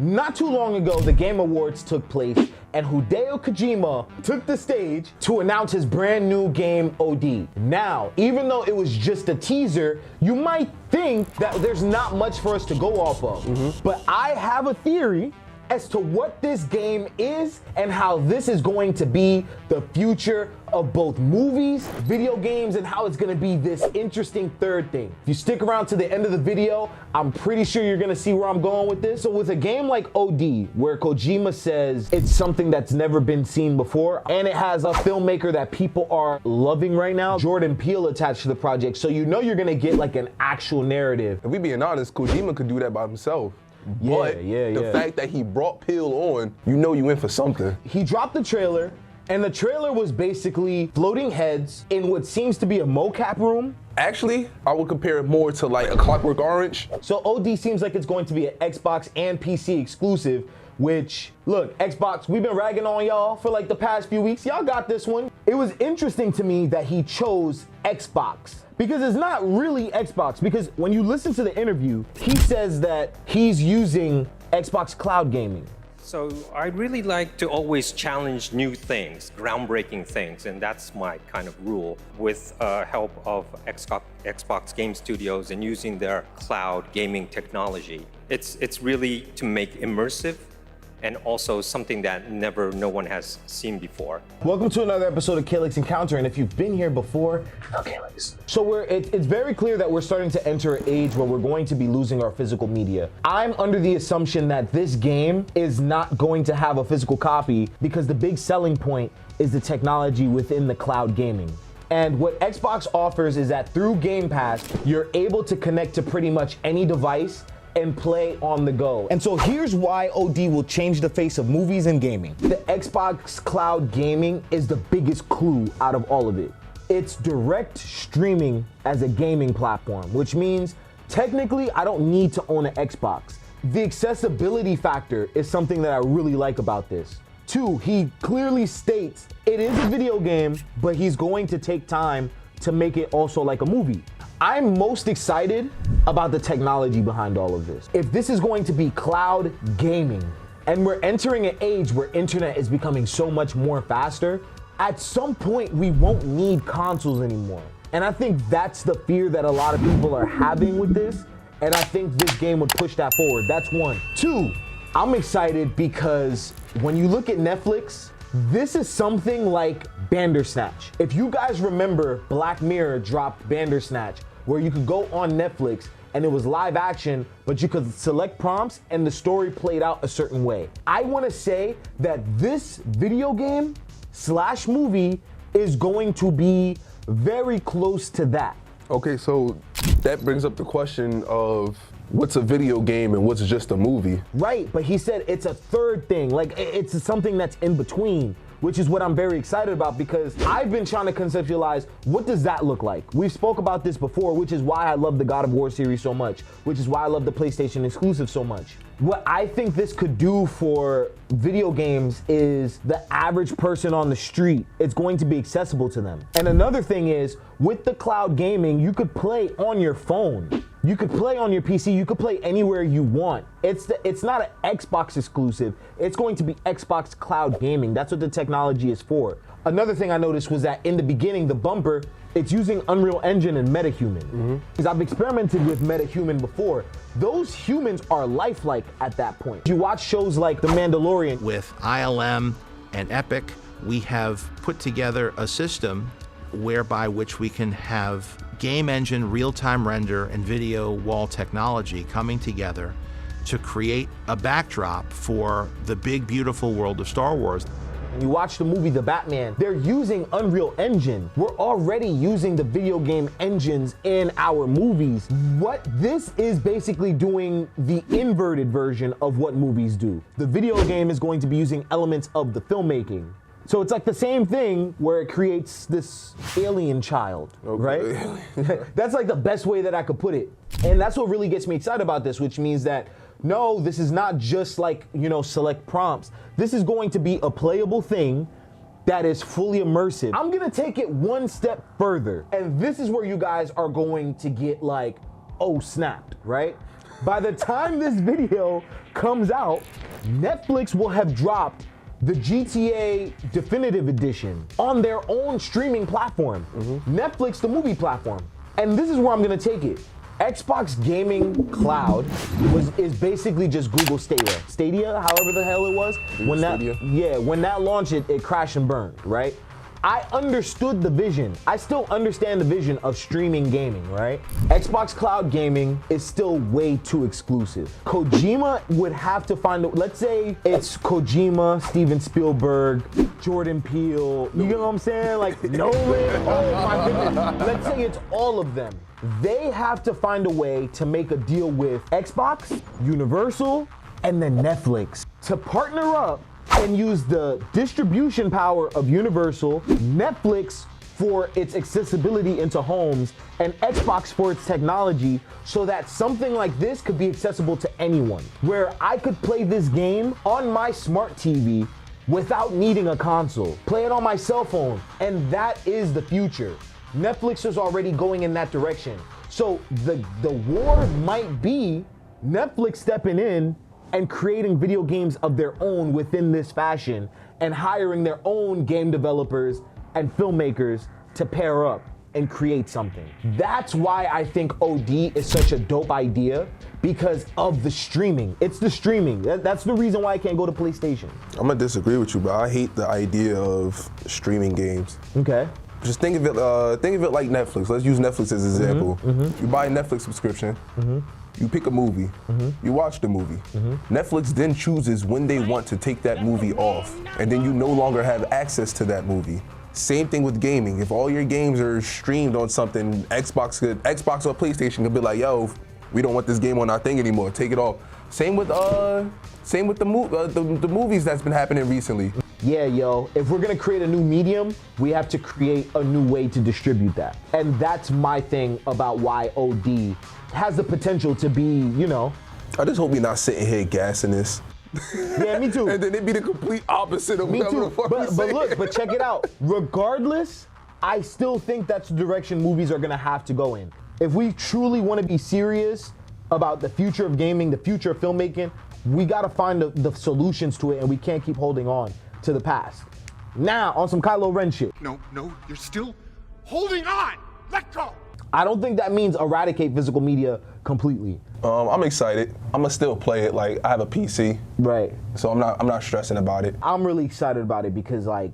Not too long ago, the Game Awards took place, and Hideo Kojima took the stage to announce his brand new game, OD. Now, even though it was just a teaser, you might think that there's not much for us to go off of. But I have a theory as to what this game is and how this is going to be the future of both movies, video games, and how it's gonna be this interesting third thing. If you stick around to the end of the video, I'm pretty sure you're gonna see where I'm going with this. So with a game like OD, where Kojima says it's something that's never been seen before, and it has a filmmaker that people are loving right now, Jordan Peele attached to the project, so you know you're gonna get like an actual narrative. If we being honest, Kojima could do that by himself. But the fact that he brought Peele on, you know you in for something. He dropped the trailer, and the trailer was basically floating heads in what seems to be a mocap room. Actually, I would compare it more to like a Clockwork Orange. So OD seems like it's going to be an Xbox and PC exclusive, which, look, Xbox, we've been ragging on y'all for like the past few weeks. Y'all got this one. It was interesting to me that he chose Xbox, because it's not really Xbox, because when you listen to the interview, he says that he's using Xbox cloud gaming. So I really like to always challenge new things, groundbreaking things, and that's my kind of rule with help of Xbox Game Studios and using their cloud gaming technology. It's really to make immersive and also something that no one has seen before. Welcome to another episode of Kaylex Encounter, and if you've been here before, no Kaylex. So it's very clear that we're starting to enter an age where we're going to be losing our physical media. I'm under the assumption that this game is not going to have a physical copy because the big selling point is the technology within the cloud gaming. And what Xbox offers is that through Game Pass, you're able to connect to pretty much any device and play on the go. And so here's why OD will change the face of movies and gaming. The Xbox cloud gaming is the biggest clue out of all of it. It's direct streaming as a gaming platform, which means technically I don't need to own an Xbox. The accessibility factor is something that I really like about this. Two, he clearly states it is a video game, but he's going to take time to make it also like a movie. I'm most excited about the technology behind all of this. If this is going to be cloud gaming, and we're entering an age where internet is becoming so much more faster, at some point we won't need consoles anymore. And I think that's the fear that a lot of people are having with this, and I think this game would push that forward. That's one. Two, I'm excited because when you look at Netflix, this is something like Bandersnatch. If you guys remember, Black Mirror dropped Bandersnatch, where you could go on Netflix and it was live action, but you could select prompts and the story played out a certain way. I wanna say that this video game / movie is going to be very close to that. Okay, so that brings up the question of what's a video game and what's just a movie? Right, but he said it's a third thing, like it's something that's in between, which is what I'm very excited about, because I've been trying to conceptualize what does that look like. We spoke about this before, which is why I love the God of War series so much, which is why I love the PlayStation exclusive so much. What I think this could do for video games is the average person on the street, it's going to be accessible to them. And another thing is, with the cloud gaming, you could play on your phone. You could play on your PC, you could play anywhere you want. It's not an Xbox exclusive, it's going to be Xbox cloud gaming. That's what the technology is for. Another thing I noticed was that in the beginning, the bumper, it's using Unreal Engine and MetaHuman. Because I've experimented with MetaHuman before. Those humans are lifelike at that point. You watch shows like The Mandalorian. With ILM and Epic, we have put together a system whereby which we can have game engine, real-time render, and video wall technology coming together to create a backdrop for the big, beautiful world of Star Wars. You watch the movie The Batman, they're using Unreal Engine. We're already using the video game engines in our movies. What this is basically doing the inverted version of what movies do. The video game is going to be using elements of the filmmaking. So it's like the same thing where it creates this alien child, right? That's like the best way that I could put it. And that's what really gets me excited about this, which means that no, this is not just like, select prompts. This is going to be a playable thing that is fully immersive. I'm gonna take it one step further. And this is where you guys are going to get like, oh, snapped, right? by the time this video comes out, Netflix will have dropped the GTA Definitive Edition on their own streaming platform. Netflix, the movie platform. And this is where I'm gonna take it. Xbox Gaming Cloud is basically just Google Stadia, however the hell it was. When that launched, it crashed and burned, right? I understood the vision. I still understand the vision of streaming gaming, right? Xbox Cloud Gaming is still way too exclusive. Kojima would have to find, let's say it's Kojima, Steven Spielberg, Jordan Peele, you know what I'm saying? Like Nolan, oh my goodness. Let's say it's all of them. They have to find a way to make a deal with Xbox, Universal, and then Netflix to partner up and use the distribution power of Universal, Netflix for its accessibility into homes, and Xbox for its technology, so that something like this could be accessible to anyone. Where I could play this game on my smart TV without needing a console, play it on my cell phone, and that is the future. Netflix is already going in that direction. So the war might be Netflix stepping in and creating video games of their own within this fashion and hiring their own game developers and filmmakers to pair up and create something. That's why I think OD is such a dope idea, because of the streaming. It's the streaming. That's the reason why I can't go to PlayStation. I'm gonna disagree with you, but I hate the idea of streaming games. Okay. Just think of it like Netflix. Let's use Netflix as an example. You buy a Netflix subscription, you pick a movie, you watch the movie. Netflix then chooses when they want to take that movie off, and then you no longer have access to that movie. Same thing with gaming. If all your games are streamed on something, Xbox or PlayStation could be like, yo, we don't want this game on our thing anymore, take it off. Same with the movies that's been happening recently. Yeah, yo, if we're gonna create a new medium, we have to create a new way to distribute that. And that's my thing about why OD has the potential to be, you know. I just hope we're not sitting here gassing this. Yeah, me too. And then it'd be the complete opposite of whatever the fuck we But look, but check it out. Regardless, I still think that's the direction movies are gonna have to go in. If we truly wanna be serious about the future of gaming, the future of filmmaking, we gotta find the solutions to it, and we can't keep holding on to the past. Now, on some Kylo Ren shit. No, you're still holding on. Let go. I don't think that means eradicate physical media completely. I'm excited. I'm gonna still play it. Like, I have a PC. Right. So I'm not stressing about it. I'm really excited about it because, like,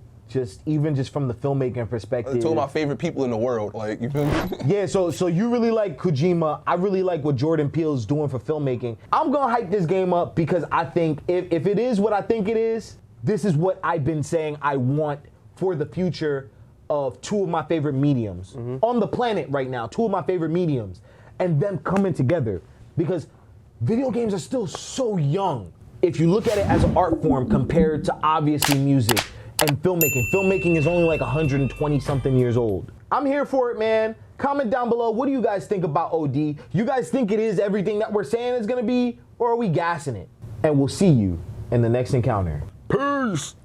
even just from the filmmaking perspective. Two of my favorite people in the world, like, you feel me? Yeah, so you really like Kojima. I really like what Jordan Peele is doing for filmmaking. I'm gonna hype this game up because I think if it is what I think it is, this is what I've been saying I want for the future of two of my favorite mediums on the planet right now, two of my favorite mediums, and them coming together, because video games are still so young. If you look at it as an art form compared to obviously music and filmmaking is only like 120 something years old. I'm here for it, man. Comment down below, what do you guys think about OD? You guys think it is everything that we're saying it's gonna be, or are we gassing it? And we'll see you in the next encounter. Peace!